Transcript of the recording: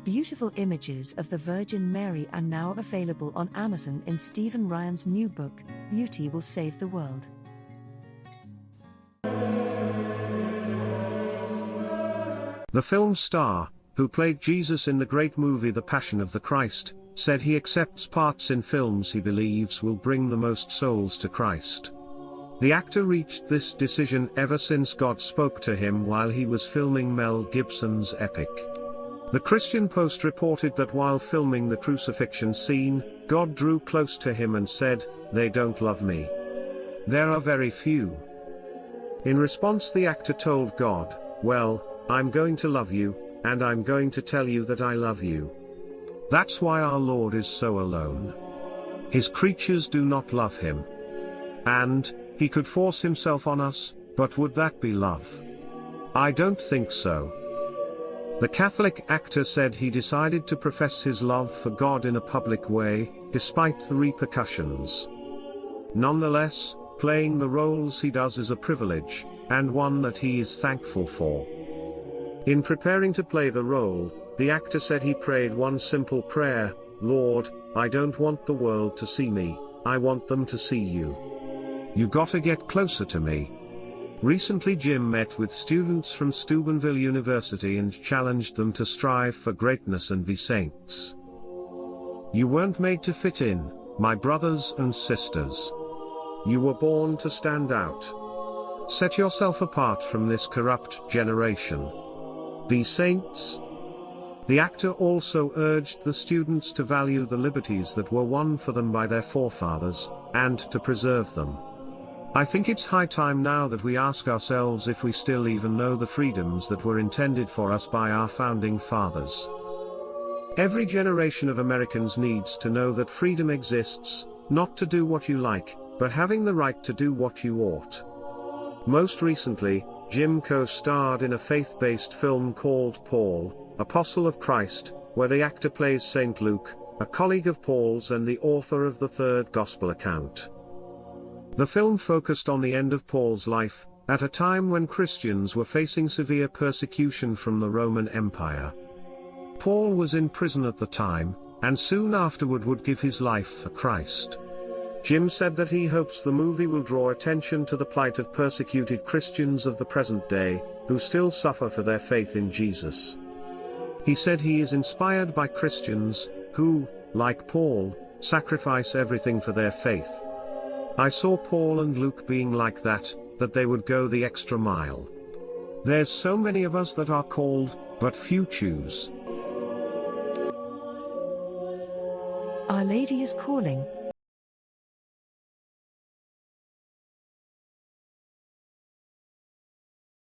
Beautiful images of the Virgin Mary are now available on Amazon in Stephen Ryan's new book, Beauty Will Save the World. The film star, who played Jesus in the great movie The Passion of the Christ, said he accepts parts in films he believes will bring the most souls to Christ. The actor reached this decision ever since God spoke to him while he was filming Mel Gibson's epic. The Christian Post reported that while filming the crucifixion scene, God drew close to him and said, "They don't love me. There are very few." In response, the actor told God, "Well, I'm going to love you, and I'm going to tell you that I love you. That's why our Lord is so alone. His creatures do not love him. And, he could force himself on us, but would that be love? I don't think so." The Catholic actor said he decided to profess his love for God in a public way, despite the repercussions. Nonetheless, playing the roles he does is a privilege, and one that he is thankful for. In preparing to play the role, the actor said he prayed one simple prayer: "Lord, I don't want the world to see me, I want them to see you. You gotta get closer to me." Recently, Jim met with students from Steubenville University and challenged them to strive for greatness and be saints. "You weren't made to fit in, my brothers and sisters. You were born to stand out. Set yourself apart from this corrupt generation. Be saints." The actor also urged the students to value the liberties that were won for them by their forefathers, and to preserve them. "I think it's high time now that we ask ourselves if we still even know the freedoms that were intended for us by our founding fathers. Every generation of Americans needs to know that freedom exists, not to do what you like, but having the right to do what you ought." Most recently, Jim co-starred in a faith-based film called Paul, Apostle of Christ, where the actor plays Saint Luke, a colleague of Paul's and the author of the third Gospel account. The film focused on the end of Paul's life, at a time when Christians were facing severe persecution from the Roman Empire. Paul was in prison at the time, and soon afterward would give his life for Christ. Jim said that he hopes the movie will draw attention to the plight of persecuted Christians of the present day, who still suffer for their faith in Jesus. He said he is inspired by Christians, who, like Paul, sacrifice everything for their faith. "I saw Paul and Luke being like that they would go the extra mile. There's so many of us that are called, but few choose." Our Lady is calling.